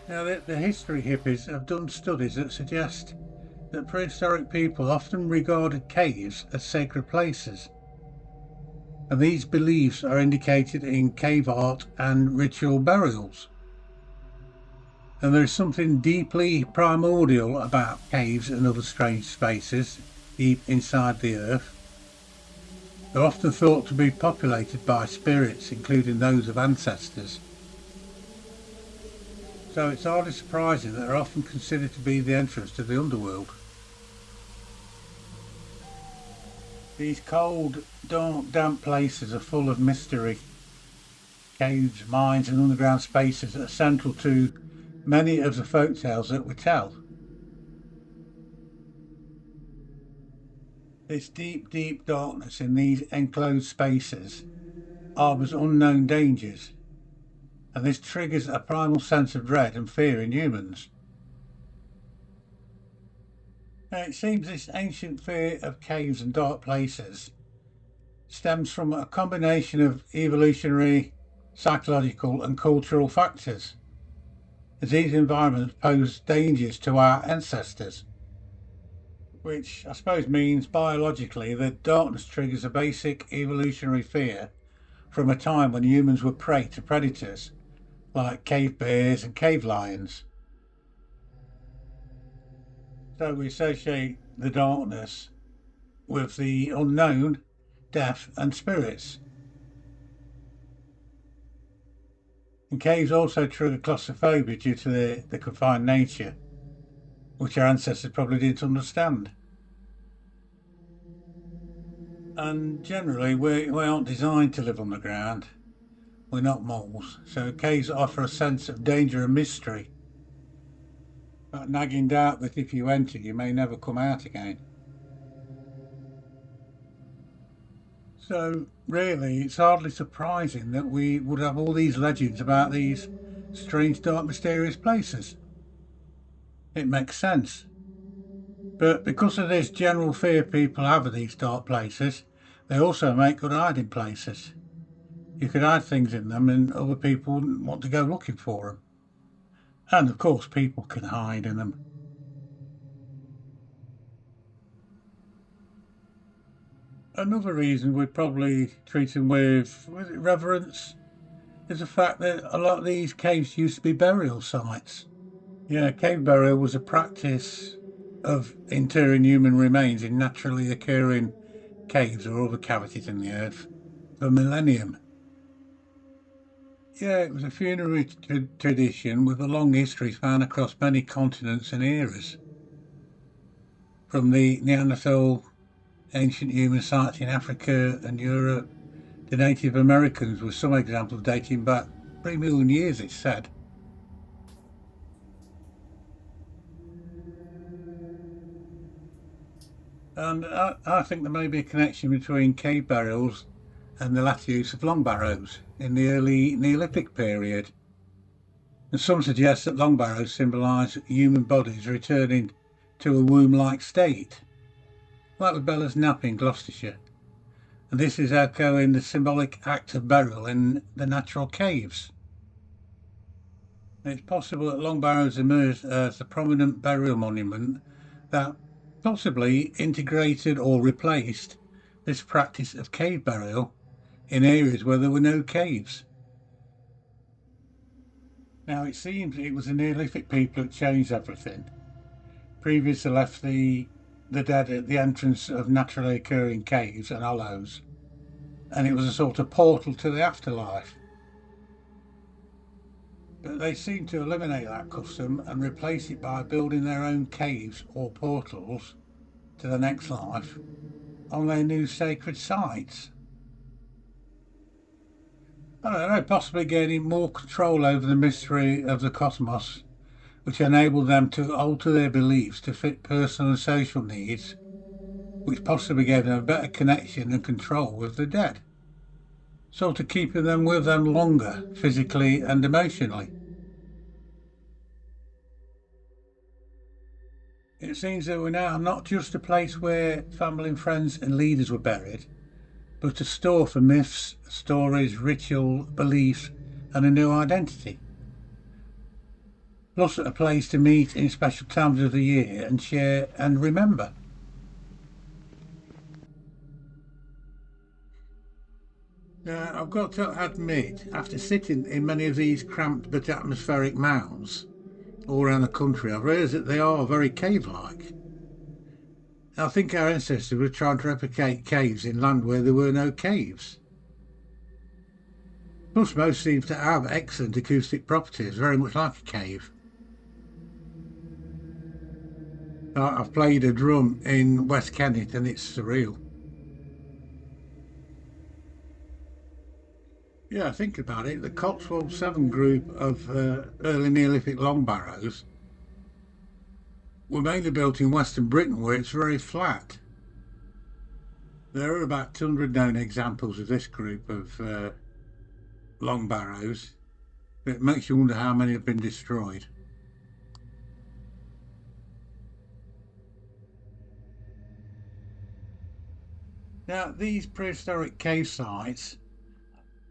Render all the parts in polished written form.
Now, the history hippies have done studies that suggest that prehistoric people often regarded caves as sacred places, and these beliefs are indicated in cave art and ritual burials. And there is something deeply primordial about caves and other strange spaces deep inside the earth. They're often thought to be populated by spirits, including those of ancestors. So it's hardly surprising that they're often considered to be the entrance to the underworld. These cold, dark, damp places are full of mystery. Caves, mines and underground spaces are central to many of the folk tales that we tell. This deep, deep darkness in these enclosed spaces harbours unknown dangers, and this triggers a primal sense of dread and fear in humans. Now, it seems this ancient fear of caves and dark places stems from a combination of evolutionary, psychological and cultural factors, as these environments pose dangers to our ancestors, which I suppose means biologically that darkness triggers a basic evolutionary fear from a time when humans were prey to predators like cave bears and cave lions. So we associate the darkness with the unknown, death and spirits. And caves also trigger claustrophobia due to the confined nature, which our ancestors probably didn't understand. And generally, we aren't designed to live underground. We're not moles, so caves offer a sense of danger and mystery. That nagging doubt that if you enter, you may never come out again. So, really, it's hardly surprising that we would have all these legends about these strange, dark, mysterious places. It makes sense. But because of this general fear people have of these dark places, they also make good hiding places. You could hide things in them and other people wouldn't want to go looking for them. And of course, people can hide in them. Another reason we'd probably treat them with reverence is the fact that a lot of these caves used to be burial sites. Yeah, cave burial was a practice of interring human remains in naturally occurring caves or other cavities in the earth for millennium. Yeah, it was a funerary tradition with a long history found across many continents and eras. From the Neanderthal ancient human sites in Africa and Europe to Native Americans, with some examples dating back 3 million years, it's said. And I think there may be a connection between cave burials and the latter use of long barrows in the early Neolithic period. And some suggest that long barrows symbolise human bodies returning to a womb-like state, like the Bella's Nap in Gloucestershire. And this is echoing the symbolic act of burial in the natural caves. It's possible that long barrows emerged as a prominent burial monument that possibly integrated or replaced this practice of cave burial in areas where there were no caves. Now, it seems it was the Neolithic people that changed everything. Previously left the dead at the entrance of naturally occurring caves and hollows, and it was a sort of portal to the afterlife. But they seem to eliminate that custom and replace it by building their own caves or portals to the next life on their new sacred sites. I don't know, possibly gaining more control over the mystery of the cosmos, which enabled them to alter their beliefs to fit personal and social needs, which possibly gave them a better connection and control with the dead, sort of keeping them with them longer, physically and emotionally. It seems that we're now not just a place where family and friends and leaders were buried, but a store for myths, stories, ritual, beliefs, and a new identity. plus a place to meet in special times of the year and share and remember. Now, I've got to admit, after sitting in many of these cramped but atmospheric mounds all around the country, I've realised that they are very cave-like. I think our ancestors were trying to replicate caves in land where there were no caves. Plus, most seem to have excellent acoustic properties, very much like a cave. I've played a drum in West Kennet and it's surreal. Yeah, think about it. The Cotswold 7 group of early Neolithic long barrows were mainly built in Western Britain where it's very flat. There are about 200 known examples of this group of long barrows. It makes you wonder how many have been destroyed. Now, these prehistoric cave sites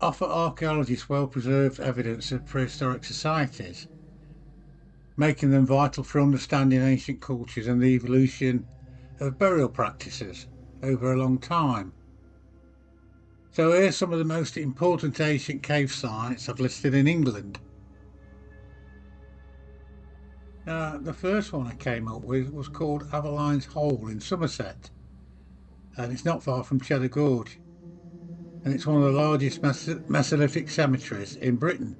offer archaeologists well-preserved evidence of prehistoric societies, making them vital for understanding ancient cultures and the evolution of burial practices over a long time. So here's some of the most important ancient cave sites I've listed in England. The first one I came up with was called Aveline's Hole in Somerset, and it's not far from Cheddar Gorge, and it's one of the largest Mesolithic cemeteries in Britain,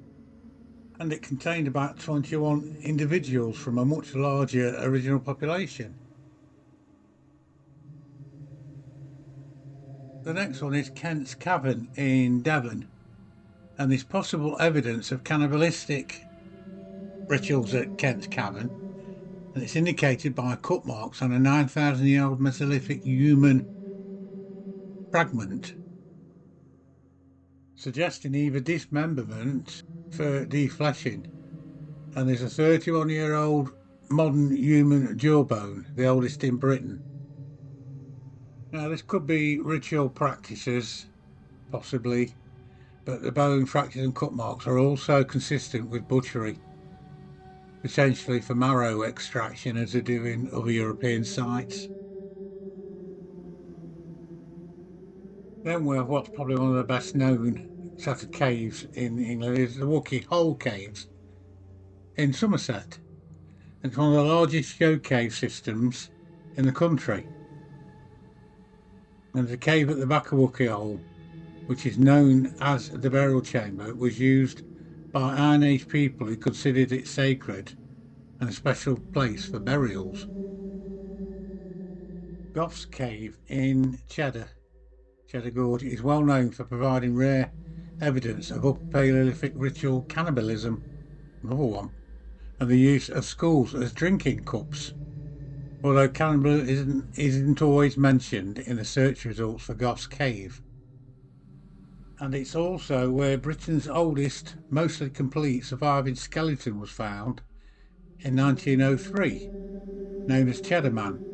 and it contained about 21 individuals from a much larger original population. The next one is Kent's Cavern in Devon, and there's possible evidence of cannibalistic rituals at Kent's Cavern, and it's indicated by cut marks on a 9,000-year-old Mesolithic human fragment, suggesting either dismemberment for defleshing. And there's a 31-year-old modern human jawbone, the oldest in Britain. Now, this could be ritual practices, possibly, but the bone fractures and cut marks are also consistent with butchery, potentially for marrow extraction as they do in other European sites. Then we have what's probably one of the best known set of caves in England is the Wookey Hole Caves in Somerset. It's one of the largest show cave systems in the country. And the cave at the back of Wookey Hole, which is known as the burial chamber, was used by Iron Age people who considered it sacred and a special place for burials. Goff's Cave in Cheddar Gorge is well known for providing rare evidence of Upper Paleolithic ritual cannibalism, another one, and the use of skulls as drinking cups, although cannibalism isn't always mentioned in the search results for Goff's Cave. And it's also where Britain's oldest, mostly complete surviving skeleton was found in 1903, known as Cheddar Man.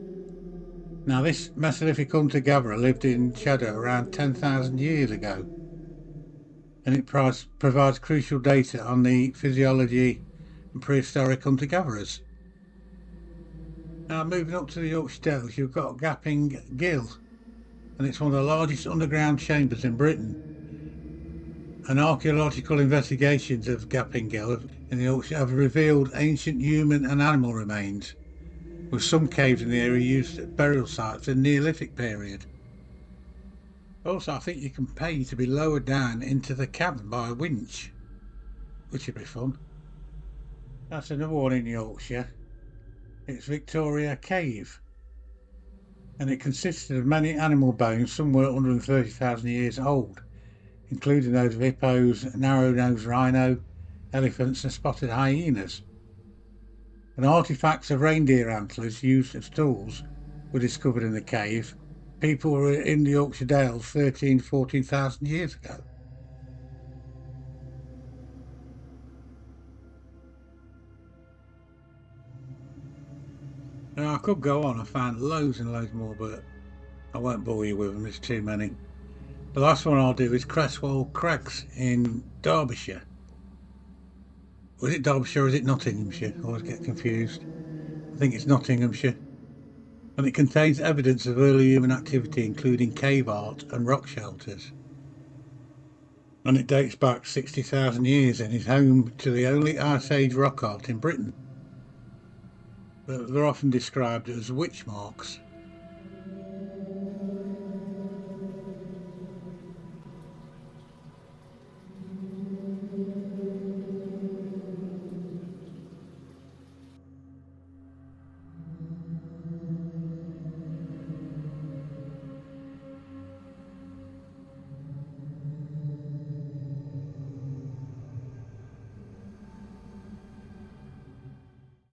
Now, this Mesolithic hunter-gatherer lived in Cheddar around 10,000 years ago, and it provides crucial data on the physiology and prehistoric hunter-gatherers. Now, moving up to the Yorkshire Dales, you've got Gaping Gill, and it's one of the largest underground chambers in Britain. And archaeological investigations of Gaping Gill in the Yorkshire have revealed ancient human and animal remains, with some caves in the area used as burial sites in the Neolithic period. Also, I think you can pay to be lowered down into the cavern by a winch, which would be fun. That's another one in Yorkshire. It's Victoria Cave, and it consisted of many animal bones, some were 130,000 years old, including those of hippos, narrow-nosed rhino, elephants and spotted hyenas. And artifacts of reindeer antlers used as tools were discovered in the cave. People were in the Yorkshire Dales 14,000 years ago. Now, I could go on, I found loads and loads more, but I won't bore you with them, there's too many. The last one I'll do is Cresswell Crags in Derbyshire, Was it Derbyshire or is it Nottinghamshire? I always get confused. I think it's Nottinghamshire. And it contains evidence of early human activity, including cave art and rock shelters. And it dates back 60,000 years and is home to the only Ice Age rock art in Britain. They're often described as witch marks.